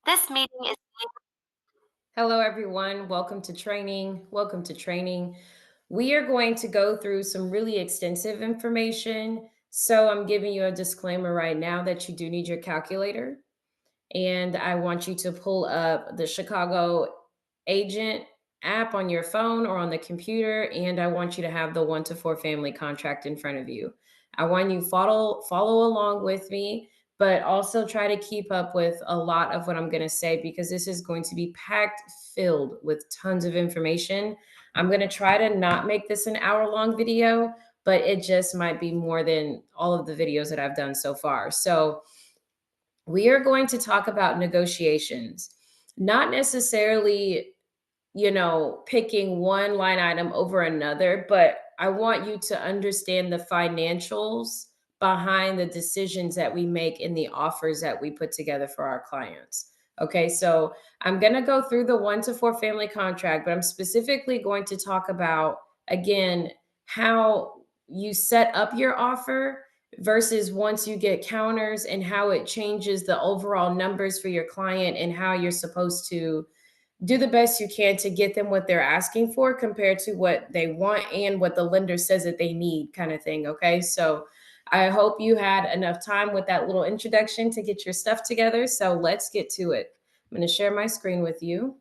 This meeting is Hello, everyone. Welcome to training. Welcome to training. We are going to go through some really extensive information. So, I'm giving you a disclaimer right now that you do need your calculator. And I want you to pull up the Chicago Agent app on your phone or on the computer. And I want you to have the 1 to 4 family contract in front of you. I want you follow along with me, but also try to keep up with a lot of what I'm going to say because this is going to be packed filled with tons of information. I'm going to try to not make this an hour-long video, but it just might be more than all of the videos that I've done so far. So, we are going to talk about negotiations, not necessarily, picking one line item over another, but I want you to understand the financials behind the decisions that we make in the offers that we put together for our clients. Okay, so I'm going to go through the 1 to 4 family contract, but I'm specifically going to talk about, again, how you set up your offer versus once you get counters and how it changes the overall numbers for your client and how you're supposed to do the best you can to get them what they're asking for compared to what they want and what the lender says that they need, kind of thing. Okay. So I hope you had enough time with that little introduction to get your stuff together. So let's get to it. I'm going to share my screen with you.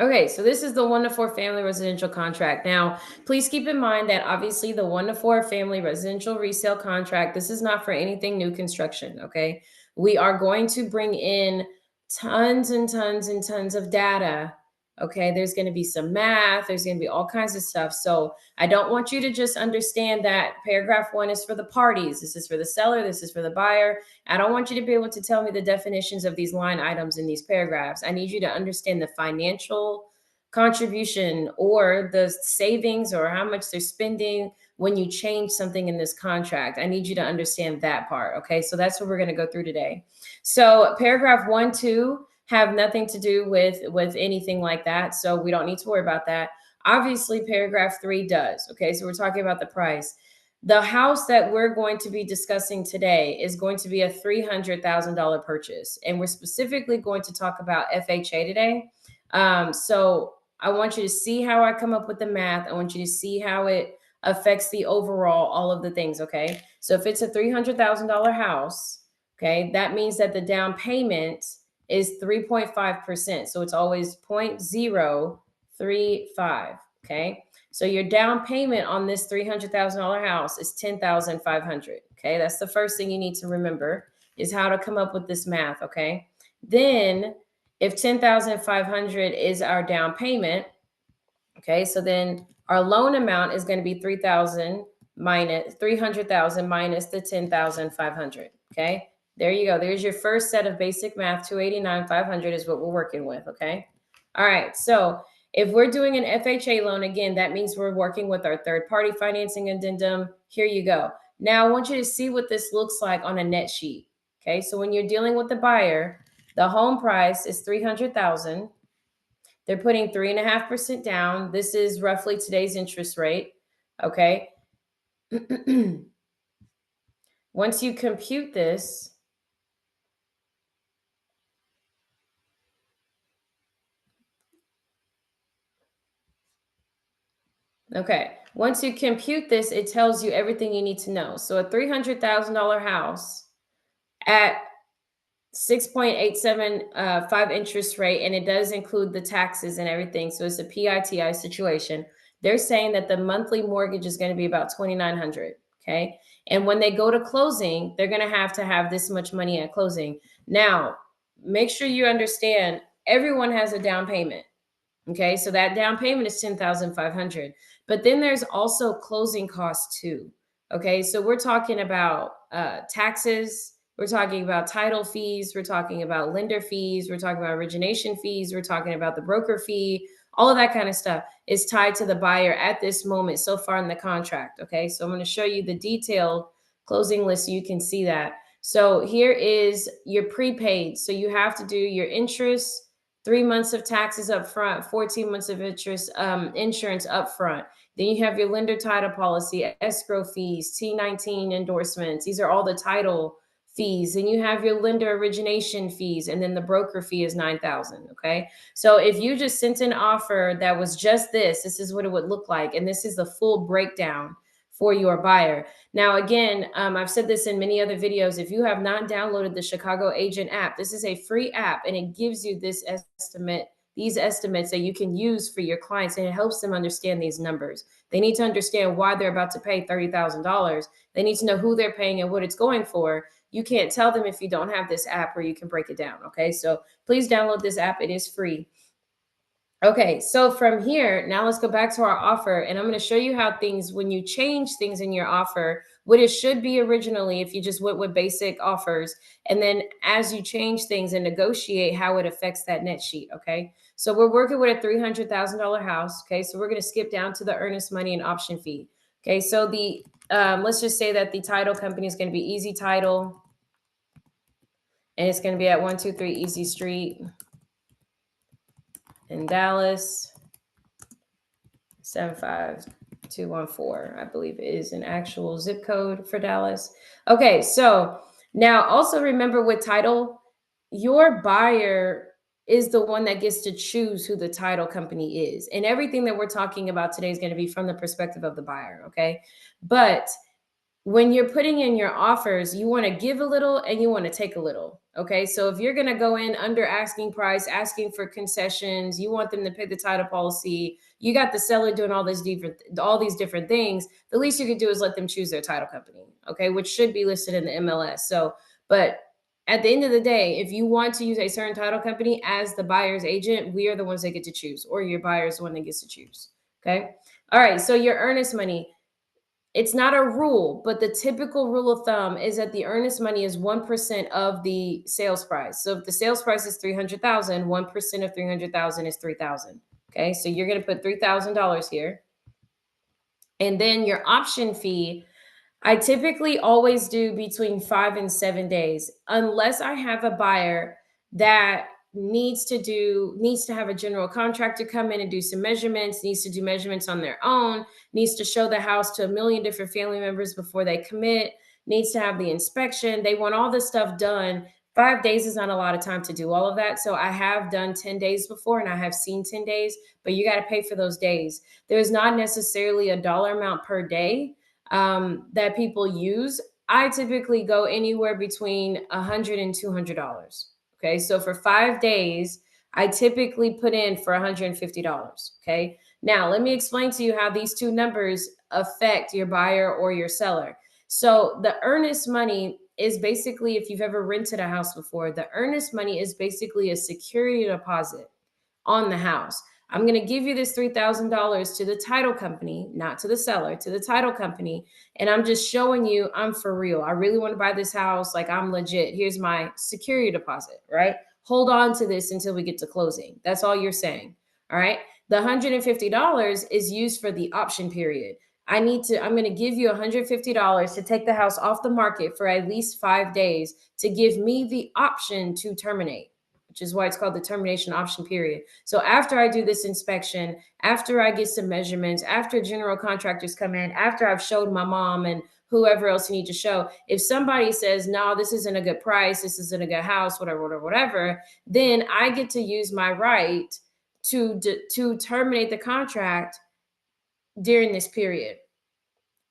Okay, so this is the 1 to 4 family residential contract. Now, please keep in mind that obviously the 1 to 4 family residential resale contract, this is not for anything new construction. Okay. We are going to bring in tons and tons and tons of data. Okay. There's going to be some math, there's going to be all kinds of stuff. So I don't want you to just understand that paragraph 1 is for the parties. This is for the seller, this is for the buyer. I don't want you to be able to tell me the definitions of these line items in these paragraphs. I need you to understand the financial contribution or the savings or how much they're spending when you change something in this contract. I need you to understand that part. Okay. So that's what we're going to go through today. So paragraph 1, 2 have nothing to do with anything like that. So we don't need to worry about that. Obviously, paragraph 3 does. Okay. So we're talking about the price. The house that we're going to be discussing today is going to be a $300,000 purchase. And we're specifically going to talk about FHA today. So I want you to see how I come up with the math. I want you to see how it affects the overall, all of the things. Okay. So if it's a $300,000 house, okay, that means that the down payment is 3.5%. So it's always 0.035. Okay. So your down payment on this $300,000 house is 10,500. Okay, that's the first thing you need to remember is how to come up with this math. Okay, then if 10,500 is our down payment, okay, so then our loan amount is going to be 300,000 minus the 10,500. Okay, there you go. There's your first set of basic math. 289,500 is what we're working with. Okay, all right. So if we're doing an FHA loan, again, that means we're working with our third party financing addendum. Here you go. Now I want you to see what this looks like on a net sheet. Okay, so when you're dealing with the buyer, the home price is 300,000. They're putting 3.5% down. This is roughly today's interest rate. Okay. Once you compute this, okay. Once you compute this, it tells you everything you need to know. So a $300,000 house at 6.875 interest rate, and it does include the taxes and everything. So it's a PITI situation. They're saying that the monthly mortgage is going to be about 2,900. Okay. And when they go to closing, they're going to have this much money at closing. Now, make sure you understand everyone has a down payment. Okay. So that down payment is 10,500. But then there's also closing costs too. Okay. So we're talking about taxes, we're talking about title fees. We're talking about lender fees. We're talking about origination fees. We're talking about the broker fee. All of that kind of stuff is tied to the buyer at this moment so far in the contract. Okay. So I'm going to show you the detailed closing list so you can see that. So here is your prepaid. So you have to do your interest, 3 months of taxes up front, 14 months of interest, insurance up front. Then you have your lender title policy, escrow fees, T19 endorsements. These are all the title fees. And you have your lender origination fees, and then the broker fee is 9,000. Okay. So if you just sent an offer that was just this is what it would look like. And this is the full breakdown for your buyer. Now, again, I've said this in many other videos. If you have not downloaded the Chicago Agent app, this is a free app and it gives you these estimates that you can use for your clients, and it helps them understand these numbers. They need to understand why they're about to pay $30,000. They need to know who they're paying and what it's going for. You can't tell them if you don't have this app where you can break it down. Okay, so please download this app. It is free. Okay, so from here, now let's go back to our offer, and I'm going to show you how things, when you change things in your offer, what it should be originally if you just went with basic offers, and then as you change things and negotiate, how it affects that net sheet. Okay, so we're working with a $300,000 house. Okay, so we're going to skip down to the earnest money and option fee. Okay, so the let's just say that the title company is going to be Easy Title, and it's going to be at 123 Easy Street in Dallas. 75214, I believe, is an actual zip code for Dallas. Okay, so now also remember with title, your buyer is the one that gets to choose who the title company is. And everything that we're talking about today is going to be from the perspective of the buyer, okay? But when you're putting in your offers, you want to give a little and you want to take a little. Okay. So if you're going to go in under asking price, asking for concessions, you want them to pay the title policy, you got the seller doing all these different things, the least you could do is let them choose their title company. Okay. Which should be listed in the MLS. So, but at the end of the day, if you want to use a certain title company as the buyer's agent, we are the ones that get to choose, or your buyer is the one that gets to choose. Okay. All right. So your earnest money, it's not a rule, but the typical rule of thumb is that the earnest money is 1% of the sales price. So if the sales price is 300,000, 1% of 300,000 is 3,000. Okay, so you're going to put $3,000 here. And then your option fee, I typically always do between 5 and 7 days, unless I have a buyer that needs to have a general contractor come in and do some measurements, needs to do measurements on their own, needs to show the house to a million different family members before they commit, needs to have the inspection. They want all this stuff done. 5 days is not a lot of time to do all of that. So I have done 10 days before and I have seen 10 days, but you got to pay for those days. There's not necessarily a dollar amount per day that people use. I typically go anywhere between $100 and $200. Okay, so for 5 days, I typically put in for $150. Okay, now let me explain to you how these two numbers affect your buyer or your seller. So the earnest money is basically, if you've ever rented a house before, the earnest money is basically a security deposit on the house. I'm going to give you this $3,000 to the title company, not to the seller, to the title company. And I'm just showing you I'm for real. I really want to buy this house. Like, I'm legit. Here's my security deposit, right? Hold on to this until we get to closing. That's all you're saying. All right. The $150 is used for the option period. I'm going to give you $150 to take the house off the market for at least 5 days to give me the option to terminate, which is why it's called the termination option period. So after I do this inspection, after I get some measurements, after general contractors come in, after I've showed my mom and whoever else you need to show, if somebody says, no, this isn't a good price, this isn't a good house, whatever, then I get to use my right to terminate the contract during this period.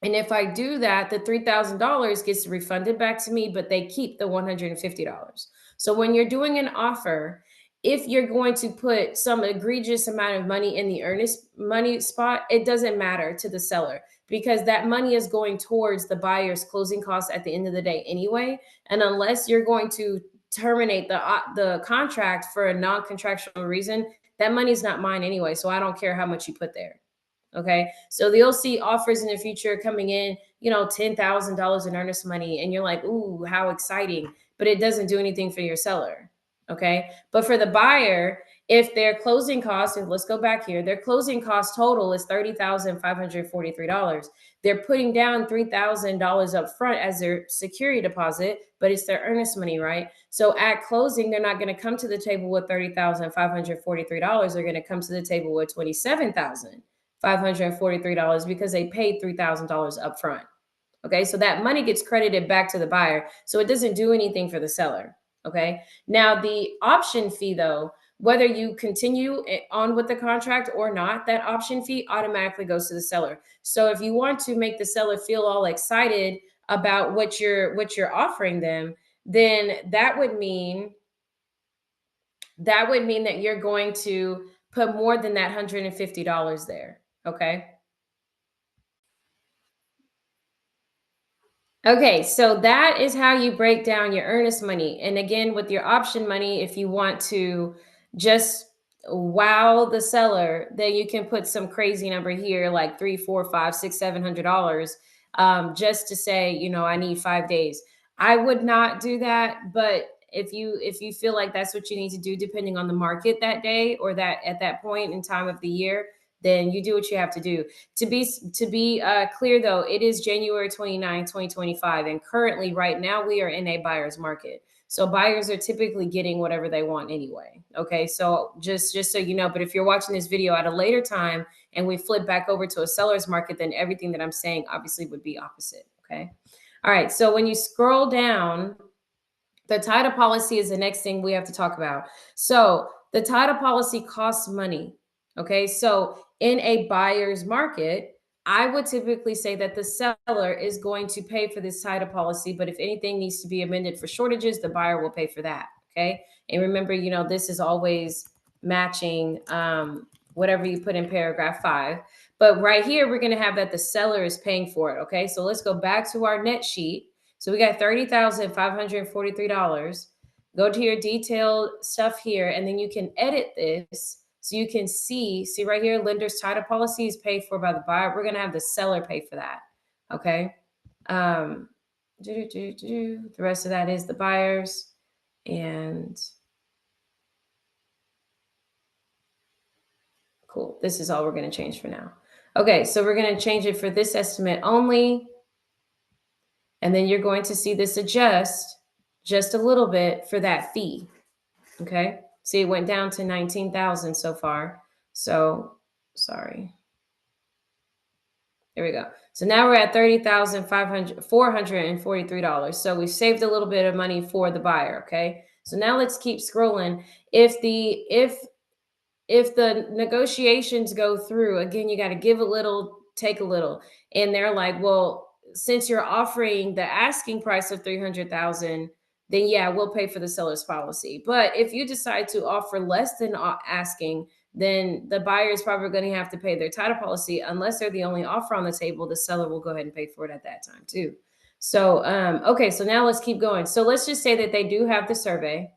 And if I do that, the $3,000 gets refunded back to me, but they keep the $150. So when you're doing an offer, if you're going to put some egregious amount of money in the earnest money spot, it doesn't matter to the seller because that money is going towards the buyer's closing costs at the end of the day anyway. And unless you're going to terminate the contract for a non-contractual reason, that money's not mine anyway. So I don't care how much you put there. Okay. So you'll see offers in the future coming in, $10,000 in earnest money. And you're like, ooh, how exciting. But it doesn't do anything for your seller. Okay. But for the buyer, if their closing costs, and let's go back here, their closing cost total is $30,543. They're putting down $3,000 up front as their security deposit, but it's their earnest money, right? So at closing, they're not going to come to the table with $30,543. They're going to come to the table with $27,000. $543 because they paid $3,000 upfront. Okay, so that money gets credited back to the buyer. So it doesn't do anything for the seller. Okay, now the option fee, though, whether you continue on with the contract or not, that option fee automatically goes to the seller. So if you want to make the seller feel all excited about what you're offering them, then that would mean that you're going to put more than that $150 there. Okay. Okay, so that is how you break down your earnest money. And again, with your option money, if you want to just wow the seller, then you can put some crazy number here, like three, four, five, six, $700, just to say, I need 5 days. I would not do that, but if you feel like that's what you need to do, depending on the market that day or that at that point in time of the year, then you do what you have to do. To be clear though, it is January 29, 2025, and currently right now we are in a buyer's market. So buyers are typically getting whatever they want anyway. Okay, so just so you know, but if you're watching this video at a later time and we flip back over to a seller's market, then everything that I'm saying obviously would be opposite. Okay. All right. So when you scroll down, the title policy is the next thing we have to talk about. So the title policy costs money. Okay. So in a buyer's market, I would typically say that the seller is going to pay for this title policy, but if anything needs to be amended for shortages, the buyer will pay for that. Okay. And remember, this is always matching whatever you put in paragraph 5. But right here, we're going to have that the seller is paying for it. Okay. So let's go back to our net sheet. So we got $30,543. Go to your detailed stuff here, and then you can edit this so you can see right here, lender's title policy is paid for by the buyer. We're going to have the seller pay for that. Okay. Um, the rest of that is the buyers. And cool. This is all we're going to change for now. Okay. So we're going to change it for this estimate only. And then you're going to see this adjust just a little bit for that fee. Okay. See, it went down to 19,000 so far. So sorry. There we go. So now we're at $30,443. So we saved a little bit of money for the buyer. Okay. So now let's keep scrolling. If the negotiations go through, again, you got to give a little, take a little. And they're like, well, since you're offering the asking price of 300,000, then yeah, we'll pay for the seller's policy. But if you decide to offer less than asking, then the buyer is probably going to have to pay their title policy. Unless they're the only offer on the table, the seller will go ahead and pay for it at that time too. So, okay, so now let's keep going. So let's just say that they do have the survey.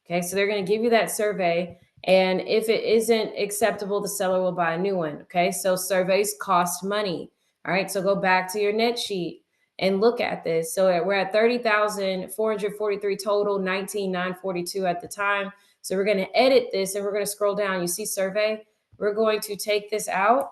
Okay, so they're going to give you that survey. And if it isn't acceptable, the seller will buy a new one. Okay, so surveys cost money. All right, so go back to your net sheet and look at this. So we're at 30,443 total, 19,942 at the time. So we're going to edit this and we're going to scroll down. You see survey? We're going to take this out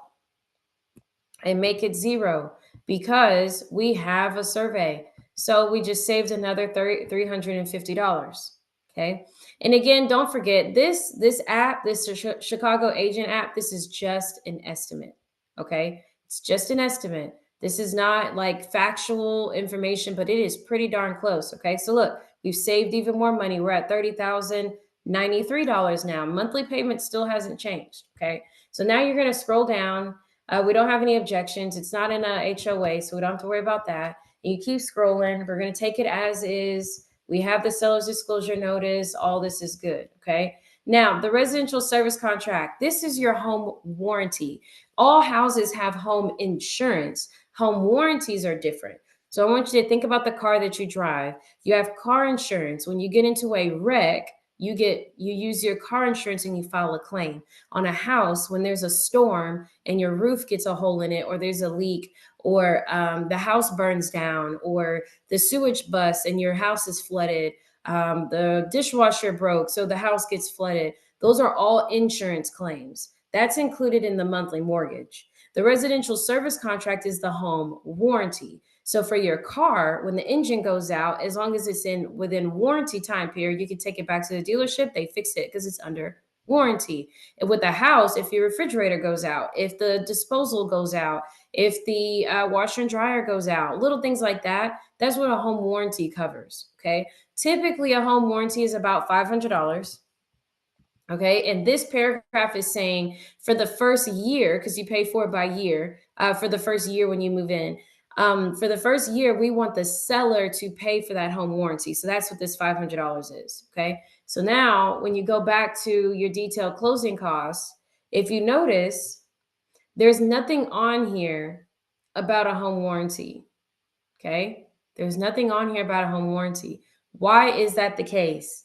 and make it 0 because we have a survey. So we just saved another $350. Okay. And again, don't forget this app, this Chicago agent app, this is just an estimate. Okay. It's just an estimate. This is not like factual information, but it is pretty darn close. Okay. So look, we've saved even more money. We're at $30,093 now. Monthly payment still hasn't changed. Okay. So now you're going to scroll down. We don't have any objections. It's not in a HOA, so we don't have to worry about that. And you keep scrolling. We're going to take it as is. We have the seller's disclosure notice. All this is good. Okay. Now, the residential service contract. This is your home warranty. All houses have home insurance. Home warranties are different. So I want you to think about the car that you drive. You have car insurance. When you get into a wreck, you use your car insurance and you file a claim. On a house, when there's a storm and your roof gets a hole in it, or there's a leak, or the house burns down, or the sewage busts and your house is flooded, the dishwasher broke, so the house gets flooded. Those are all insurance claims. That's included in the monthly mortgage. The residential service contract is the home warranty. So for your car, when the engine goes out, as long as it's within warranty time period, you can take it back to the dealership. They fix it because it's under warranty. And with the house, if your refrigerator goes out, if the disposal goes out, if the washer and dryer goes out, little things like that, that's what a home warranty covers. Okay. Typically, a home warranty is about $500. Okay. And this paragraph is saying for the first year, because you pay for it by year, for the first year when you move in, for the first year, we want the seller to pay for that home warranty. So that's what this $500 is. Okay. So now when you go back to your detailed closing costs, if you notice, there's nothing on here about a home warranty. Okay. There's nothing on here about a home warranty. Why is that the case?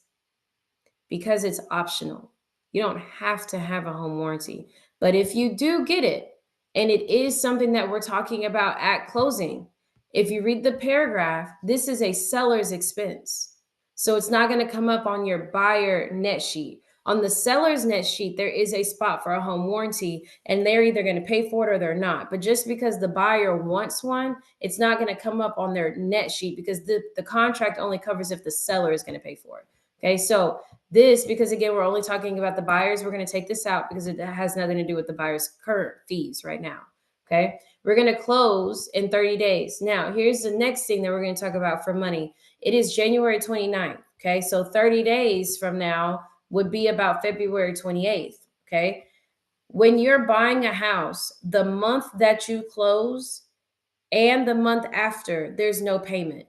Because it's optional. You don't have to have a home warranty. But if you do get it, and it is something that we're talking about at closing, if you read the paragraph, this is a seller's expense. So it's not going to come up on your buyer net sheet. On the seller's net sheet, there is a spot for a home warranty, and they're either going to pay for it or they're not. But just because the buyer wants one, it's not going to come up on their net sheet because the contract only covers if the seller is going to pay for it. Okay, so this, because again, we're only talking about the buyers, we're going to take this out because it has nothing to do with the buyer's current fees right now. Okay, we're going to close in 30 days. Now, here's the next thing that we're going to talk about for money. It is January 29th. Okay, so 30 days from now would be about February 28th. Okay, when you're buying a house, the month that you close and the month after, there's no payment.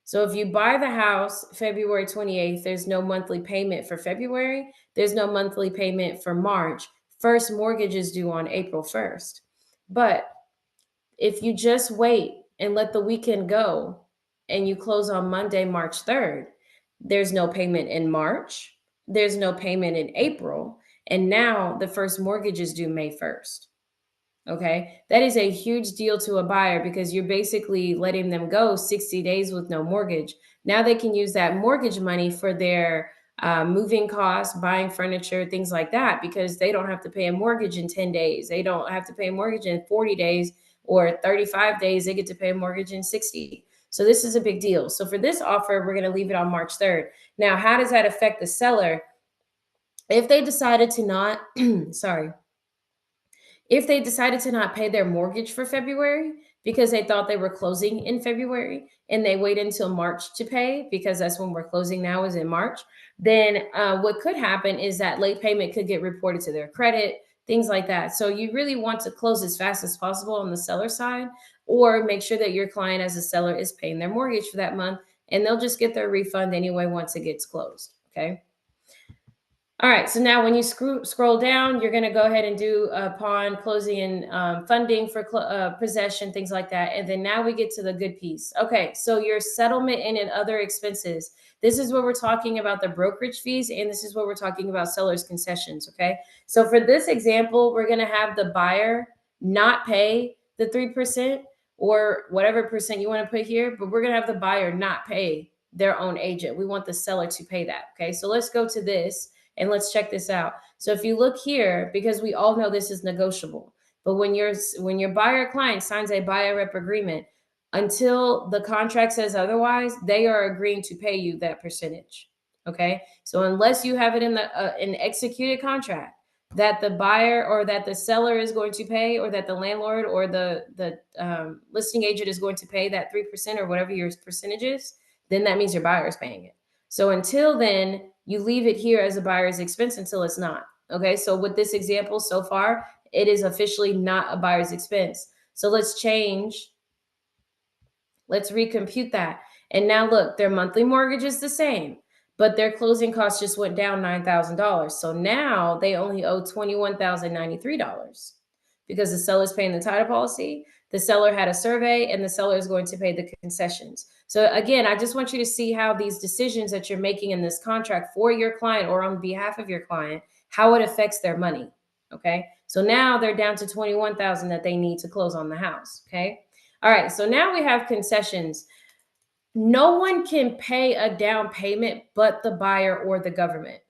So if you buy the house February 28th, there's no monthly payment for February. There's no monthly payment for March. First mortgage is due on April 1st. But if you just wait and let the weekend go and you close on Monday, March 3rd, there's no payment in March. There's no payment in April. And now the first mortgage is due May 1st. Okay. That is a huge deal to a buyer because you're basically letting them go 60 days with no mortgage. Now they can use that mortgage money for their moving costs, buying furniture, things like that, because they don't have to pay a mortgage in 10 days. They don't have to pay a mortgage in 40 days or 35 days. They get to pay a mortgage in 60. So this is a big deal. So for this offer, we're going to leave it on March 3rd. Now, how does that affect the seller? If they decided to not, sorry, if they decided to not pay their mortgage for February because they thought they were closing in February and they wait until March to pay because that's when we're closing now is in March, then what could happen is that late payment could get reported to their credit, things like that. So you really want to close as fast as possible on the seller side or make sure that your client as a seller is paying their mortgage for that month and they'll just get their refund anyway once it gets closed. Okay. All right, so now when you scroll down, you're going to go ahead and do upon closing and funding for possession, things like that. And then now we get to the good piece. Okay, so your settlement and other expenses. This is where we're talking about the brokerage fees, and this is where we're talking about seller's concessions. Okay, so for this example, we're going to have the buyer not pay the 3% or whatever percent you want to put here, but we're going to have the buyer not pay their own agent. We want the seller to pay that. Okay, so let's go to this. And let's check this out. So if you look here, because we all know this is negotiable, but when your buyer client signs a buyer rep agreement, until the contract says otherwise, they are agreeing to pay you that percentage. Okay. So unless you have it in an executed contract that the buyer or that the seller is going to pay, or that the landlord or the listing agent is going to pay that 3% or whatever your percentage is, then that means your buyer is paying it. So until then, you leave it here as a buyer's expense until it's not. Okay, so with this example so far, it is officially not a buyer's expense. So let's change. Let's recompute that. And now look, their monthly mortgage is the same, but their closing costs just went down $9,000. So now they only owe $21,093 because the seller's paying the title policy, the seller had a survey, and the seller is going to pay the concessions. So again, I just want you to see how these decisions that you're making in this contract for your client or on behalf of your client, how it affects their money. Okay. So now they're down to 21,000 that they need to close on the house. Okay. All right. So now we have concessions. No one can pay a down payment but the buyer or the government,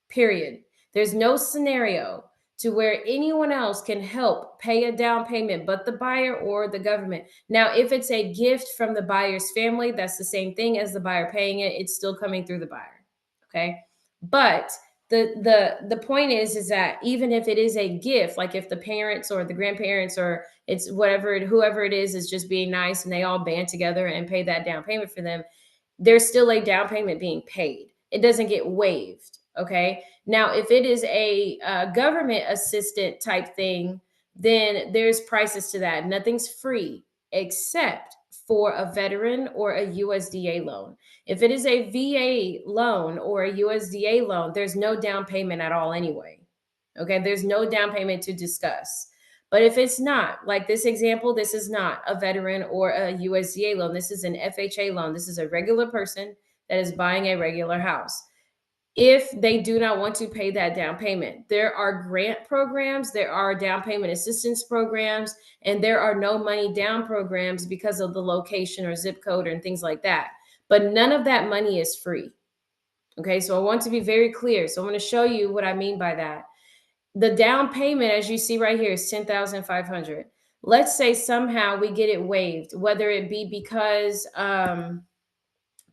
period. There's no scenario to where anyone else can help pay a down payment but the buyer or the government. Now, if it's a gift from the buyer's family, that's the same thing as the buyer paying it. It's still coming through the buyer. Okay. But the point is that even if it is a gift, like if the parents or the grandparents or it's whatever, whoever it is just being nice and they all band together and pay that down payment for them, there's still a down payment being paid. It doesn't get waived. Okay. Now, if it is a government assistant type thing, then there's prices to that. Nothing's free except for a veteran or a USDA loan. If it is a VA loan or a USDA loan, there's no down payment at all anyway. Okay. There's no down payment to discuss. But if it's not, like this example, this is not a veteran or a USDA loan. This is an FHA loan. This is a regular person that is buying a regular house. If they do not want to pay that down payment, there are grant programs, there are down payment assistance programs, and there are no money down programs because of the location or zip code and things like that. But none of that money is free. Okay, so I want to be very clear. So I'm going to show you what I mean by that. The down payment, as you see right here, is $10,500. Let's say somehow we get it waived, whether it be because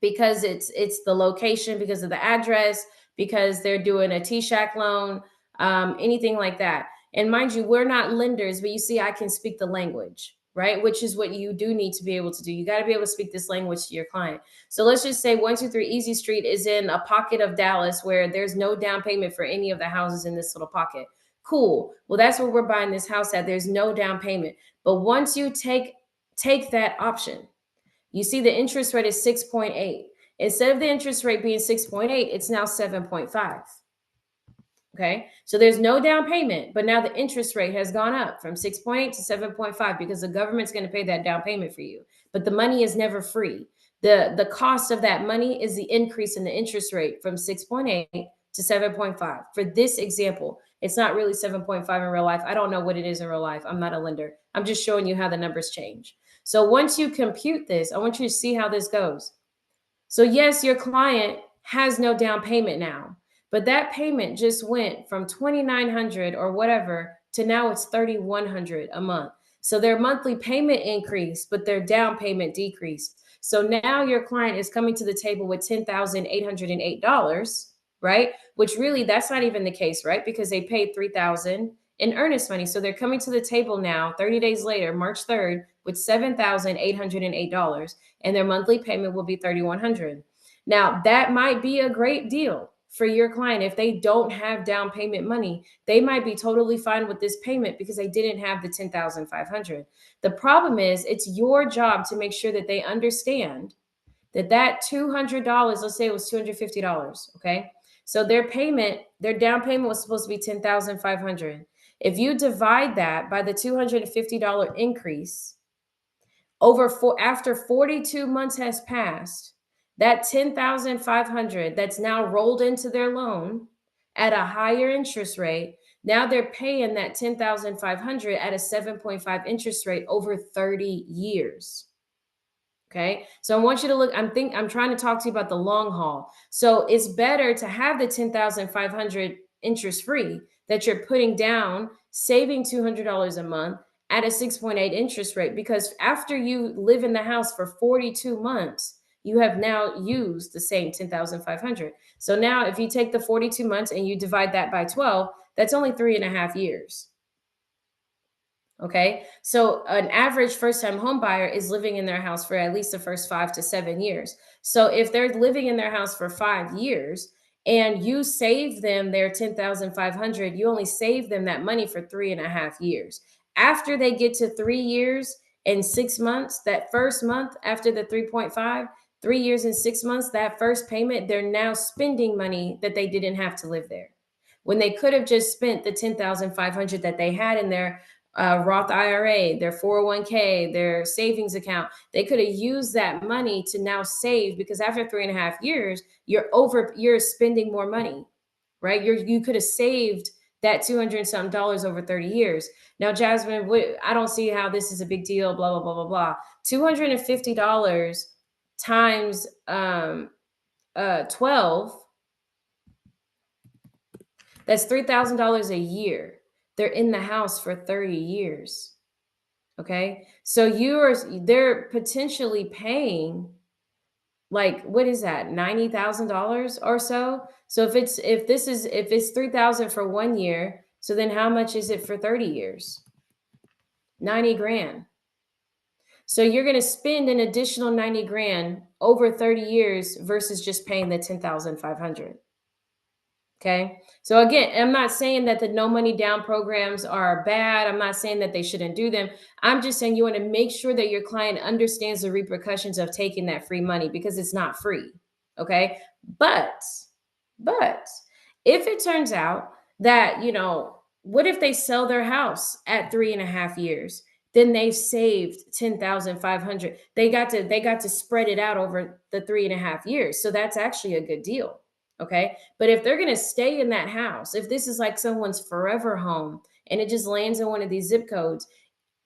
it's the location, because of the address, because they're doing a T-Shack loan, anything like that. And mind you, we're not lenders, but you see, I can speak the language, right? Which is what you do need to be able to do. You got to be able to speak this language to your client. So let's just say 123 Easy Street is in a pocket of Dallas where there's no down payment for any of the houses in this little pocket. Cool. Well, that's where we're buying this house at. There's no down payment. But once you take that option, you see the interest rate is 6.8. Instead of the interest rate being 6.8, it's now 7.5. Okay. So there's no down payment, but now the interest rate has gone up from 6.8 to 7.5 because the government's going to pay that down payment for you. But the money is never free. The cost of that money is the increase in the interest rate from 6.8 to 7.5. For this example, it's not really 7.5 in real life. I don't know what it is in real life. I'm not a lender. I'm just showing you how the numbers change. So once you compute this, I want you to see how this goes. So yes, your client has no down payment now, but that payment just went from 2,900 or whatever to now it's 3,100 a month. So their monthly payment increased, but their down payment decreased. So now your client is coming to the table with $10,808, right? Which really that's not even the case, right? Because they paid 3,000 in earnest money. So they're coming to the table now 30 days later, March 3rd, with $7,808 and their monthly payment will be $3,100. Now, that might be a great deal for your client. If they don't have down payment money, they might be totally fine with this payment because they didn't have the $10,500. The problem is it's your job to make sure that they understand that $200, let's say it was $250, okay? So their down payment was supposed to be $10,500. If you divide that by the $250 increase, after 42 months has passed, that 10,500 that's now rolled into their loan at a higher interest rate, now they're paying that 10,500 at a 7.5 interest rate over 30 years. Okay. So I want you to look, I'm trying to talk to you about the long haul. So it's better to have the 10,500 interest free that you're putting down, saving $200 a month at a 6.8 interest rate, because after you live in the house for 42 months, you have now used the same 10,500. So now if you take the 42 months and you divide that by 12, that's only 3.5 years. Okay. So an average first time home buyer is living in their house for at least the first 5 to 7 years. So if they're living in their house for 5 years and you save them their 10,500, you only save them that money for 3.5 years. After they get to 3 years and 6 months, that first month after the 3.5, 3 years and 6 months, that first payment, they're now spending money that they didn't have to live there. When they could have just spent the 10,500 that they had in their Roth IRA, their 401k, their savings account. They could have used that money to now save, because after 3.5 years, you're spending more money, right? You could have saved that 200 and something dollars over 30 years. Now, Jasmine, I don't see how this is a big deal, blah, blah, blah, blah, blah. $250 times 12, that's $3,000 a year. They're in the house for 30 years. Okay. So they're potentially paying like, what is that, $90,000 or so? So if it's 3,000 for 1 year, so then how much is it for 30 years? 90 grand. So you're going to spend an additional 90 grand over 30 years versus just paying the 10,500. Okay. So again, I'm not saying that the no money down programs are bad. I'm not saying that they shouldn't do them. I'm just saying you want to make sure that your client understands the repercussions of taking that free money because it's not free. Okay. But, but if it turns out that, what if they sell their house at 3.5 years? Then they've saved 10,500. They got to spread it out over the 3.5 years. So that's actually a good deal. Okay. But if they're going to stay in that house, if this is like someone's forever home and it just lands in one of these zip codes,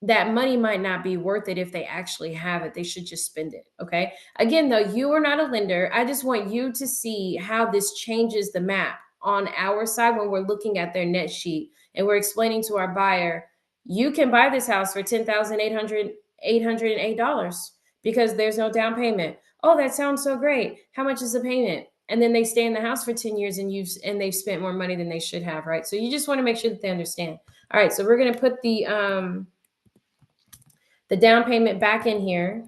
that money might not be worth it if they actually have it. They should just spend it. Okay. Again, though, you are not a lender. I just want you to see how this changes the map on our side when we're looking at their net sheet and we're explaining to our buyer, you can buy this house for $10,808 because there's no down payment. Oh, that sounds so great. How much is the payment? And then they stay in the house for 10 years and they've spent more money than they should have, right? So you just want to make sure that they understand. All right, so we're going to put the down payment back in here.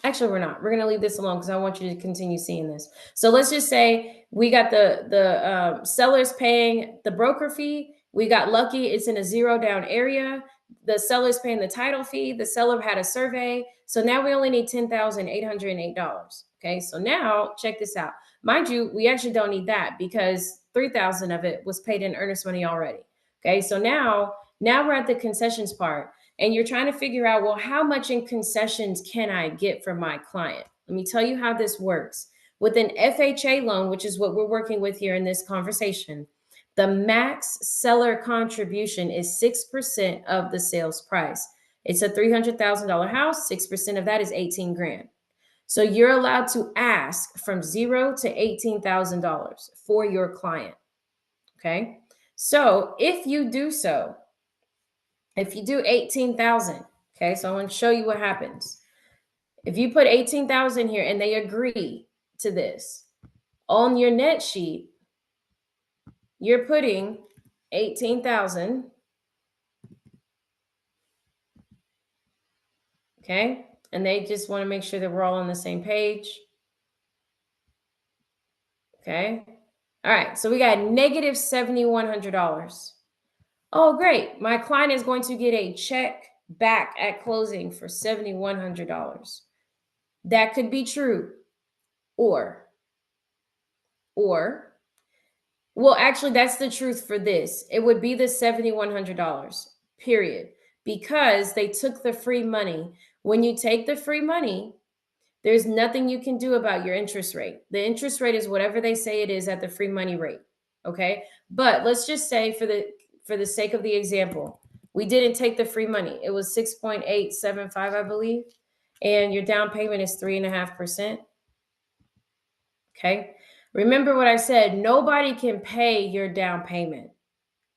Actually, we're not. We're going to leave this alone because I want you to continue seeing this. So let's just say we got the sellers paying the broker fee. We got lucky. It's in a zero down area. The seller's paying the title fee. The seller had a survey. So now we only need $10,808. Okay. So now check this out. Mind you, we actually don't need that because 3,000 of it was paid in earnest money already. Okay. So now we're at the concessions part and you're trying to figure out, well, how much in concessions can I get from my client? Let me tell you how this works. With an FHA loan, which is what we're working with here in this conversation, the max seller contribution is 6% of the sales price. It's a $300,000 house. 6% of that is 18 grand. So you're allowed to ask from $0 to $18,000 for your client. Okay. So if you do so, if you do 18,000, okay, so I want to show you what happens. If you put 18,000 here and they agree to this, on your net sheet, you're putting 18,000. Okay. And they just want to make sure that we're all on the same page. Okay. All right. So we got negative $7,100. Oh, great. My client is going to get a check back at closing for $7,100. That could be true. Or, well, actually, that's the truth for this. It would be the $7,100, period, because they took the free money. When you take the free money, there's nothing you can do about your interest rate. The interest rate is whatever they say it is at the free money rate. Okay. But let's just say for the sake of the example, we didn't take the free money. It was 6.875, I believe. And your down payment is 3.5%. Okay. Remember what I said, nobody can pay your down payment.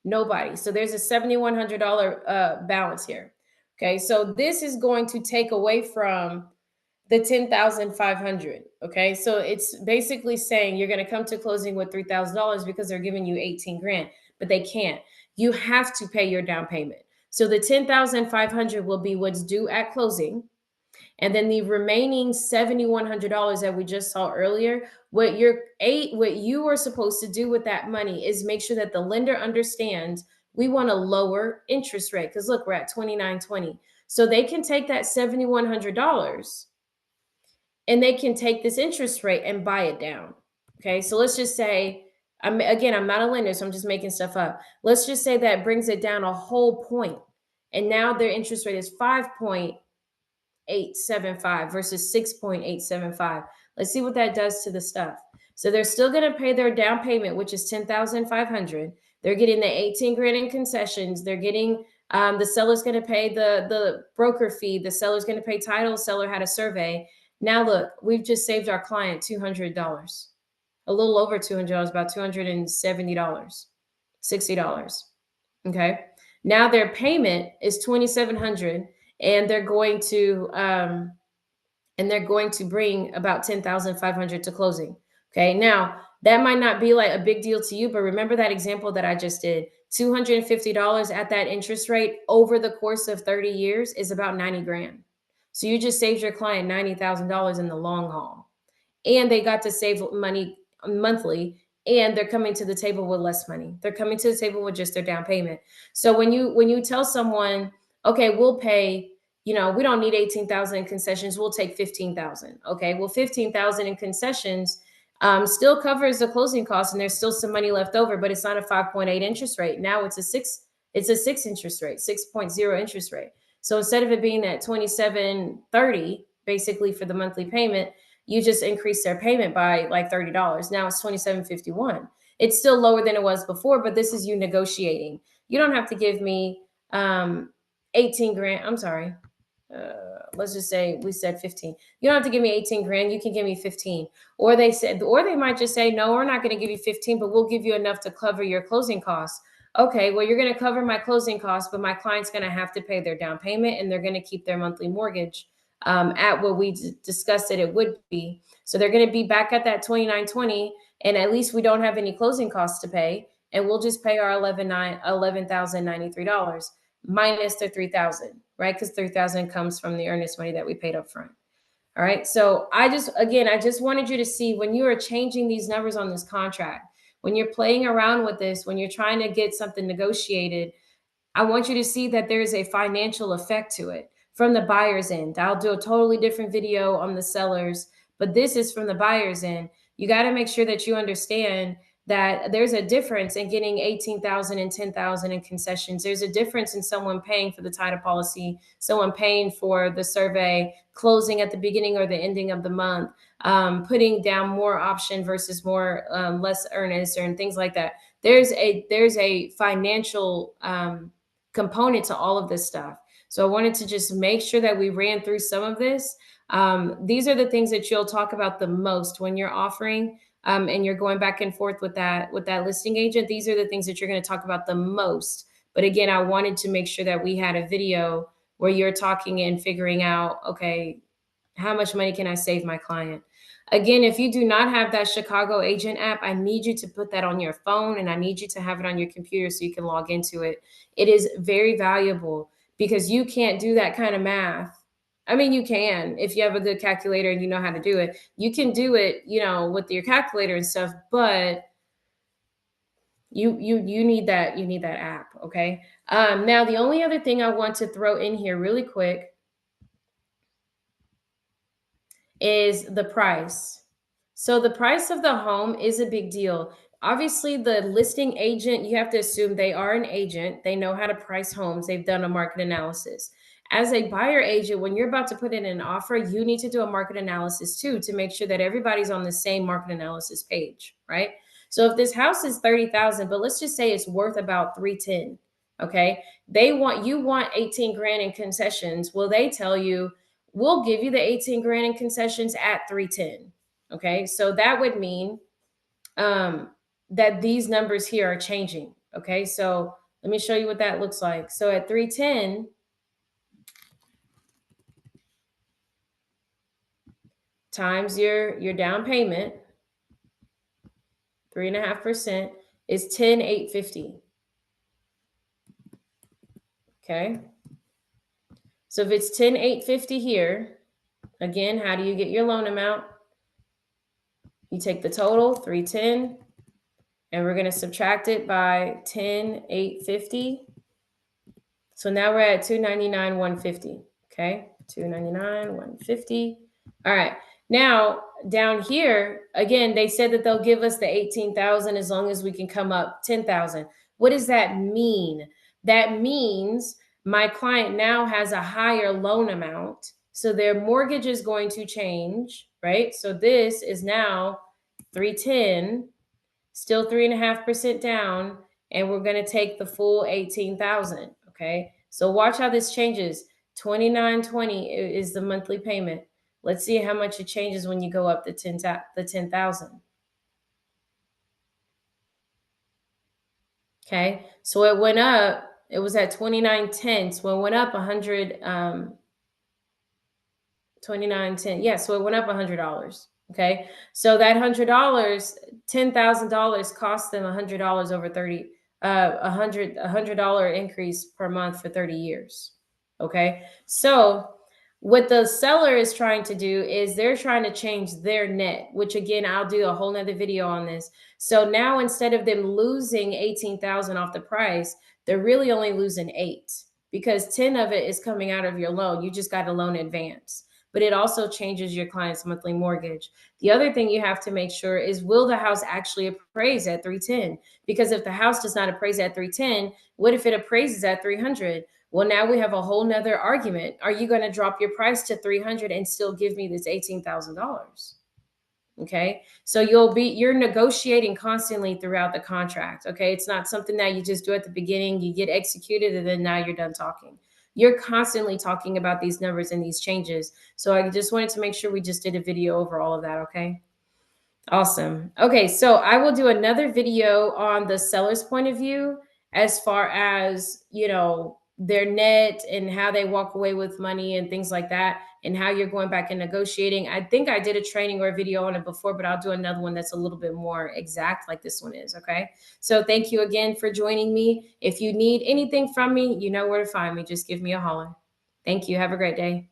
Nobody. So there's a $7,100 balance here. Okay. So this is going to take away from the 10,500. Okay. So it's basically saying you're going to come to closing with $3,000 because they're giving you 18 grand, but they can't. You have to pay your down payment. So the 10,500 will be what's due at closing. And then the remaining $7,100 that we just saw earlier, what you are supposed to do with that money is make sure that the lender understands we want a lower interest rate. Because look, we're at 29.20. So they can take that $7,100 and they can take this interest rate and buy it down. Okay, so let's just say, I'm not a lender, so I'm just making stuff up. Let's just say that brings it down a whole point. And now their interest rate is 5.875 versus 6.875. Let's see what that does to the stuff. So they're still going to pay their down payment, which is 10,500. They're getting the 18 grand in concessions. They're getting the seller's going to pay the broker fee. The seller's going to pay title. Seller had a survey. Now look, we've just saved our client $200, a little over $200, about $270, $60. Okay. Now their payment is $2,700. And they're going to and they're going to bring about 10,500 to closing. Okay. Now, that might not be like a big deal to you, but remember that example that I just did. $250 at that interest rate over the course of 30 years is about 90 grand. So you just saved your client $90,000 in the long haul, and they got to save money monthly, and they're coming to the table with less money. They're coming to the table with just their down payment. So when you tell someone, okay, we'll pay, we don't need 18,000 in concessions, we'll take 15,000. Okay, well, 15,000 in concessions still covers the closing costs, and there's still some money left over, but it's not a 5.8 interest rate. Now it's a six interest rate, 6.0 interest rate. So instead of it being at 27.30 basically for the monthly payment, you just increase their payment by like $30. Now it's 27.51. It's still lower than it was before, but this is you negotiating. You don't have to give me 18 grand. I'm sorry. Let's just say we said 15. You don't have to give me 18 grand. You can give me 15. Or they might just say, no, we're not going to give you 15, but we'll give you enough to cover your closing costs. Okay, well, you're going to cover my closing costs, but my client's going to have to pay their down payment, and they're going to keep their monthly mortgage at what we discussed that it would be. So they're going to be back at that 29.20, and at least we don't have any closing costs to pay, and we'll just pay our $11,093 minus the 3,000, right? Because 3,000 comes from the earnest money that we paid up front. All right. So I just wanted you to see when you are changing these numbers on this contract, when you're playing around with this, when you're trying to get something negotiated, I want you to see that there's a financial effect to it from the buyer's end. I'll do a totally different video on the sellers, but this is from the buyer's end. You got to make sure that you understand that there's a difference in getting 18,000 and 10,000 in concessions. There's a difference in someone paying for the title policy, someone paying for the survey, closing at the beginning or the ending of the month, putting down more option versus more less earnest, and things like that. There's a financial component to all of this stuff. So I wanted to just make sure that we ran through some of this. These are the things that you'll talk about the most when you're offering, and you're going back and forth with that listing agent. These are the things that you're going to talk about the most. But again, I wanted to make sure that we had a video where you're talking and figuring out, okay, how much money can I save my client? Again, if you do not have that Chicago agent app, I need you to put that on your phone, and I need you to have it on your computer so you can log into it. It is very valuable because you can't do that kind of math. I mean, you can if you have a good calculator and you know how to do it. You can do it, with your calculator and stuff, but you need that app, okay? Now the only other thing I want to throw in here really quick is the price. So the price of the home is a big deal. Obviously, the listing agent, you have to assume they are an agent. They know how to price homes. They've done a market analysis. As a buyer agent, when you're about to put in an offer, you need to do a market analysis too to make sure that everybody's on the same market analysis page, right? So if this house is 30,000, but let's just say it's worth about 310, okay? You want 18 grand in concessions. Well, they tell you, we'll give you the 18 grand in concessions at 310. Okay. So that would mean that these numbers here are changing. Okay. So let me show you what that looks like. So at 310 times your down payment, 3.5% is 10,850. Okay. So if it's 10,850 here, again, how do you get your loan amount? You take the total, 310, and we're going to subtract it by 10,850. So now we're at 299, 150. Okay, 299, 150. All right. Now down here, again, they said that they'll give us the 18,000 as long as we can come up 10,000. What does that mean? That means my client now has a higher loan amount. So their mortgage is going to change, right? So this is now 310, still 3.5% down, and we're going to take the full 18,000. Okay. So watch how this changes. 29.20 is the monthly payment. Let's see how much it changes when you go up the 10,000. Okay. So it went up. It was at 29.10. So it went up 100, 29, 10. Yeah, so it went up $100. Okay. So that $100, $10,000 cost them $100 over 30, $100 increase per month for 30 years. Okay. So what the seller is trying to do is they're trying to change their net, which again, I'll do a whole nother video on this. So now instead of them losing 18,000 off the price, they're really only losing eight because 10 of it is coming out of your loan. You just got a loan advance, but it also changes your client's monthly mortgage. The other thing you have to make sure is, will the house actually appraise at 310? Because if the house does not appraise at 310, what if it appraises at 300? Well, now we have a whole nother argument. Are you going to drop your price to 300 and still give me this $18,000? Okay. So you're negotiating constantly throughout the contract. Okay. It's not something that you just do at the beginning, you get executed, and then now you're done talking. You're constantly talking about these numbers and these changes. So I just wanted to make sure we just did a video over all of that. Okay. Awesome. Okay, so I will do another video on the seller's point of view as far as, their net and how they walk away with money and things like that, and how you're going back and negotiating. I think I did a training or a video on it before, but I'll do another one that's a little bit more exact like this one is, okay? So thank you again for joining me. If you need anything from me, you know where to find me. Just give me a holler. Thank you. Have a great day.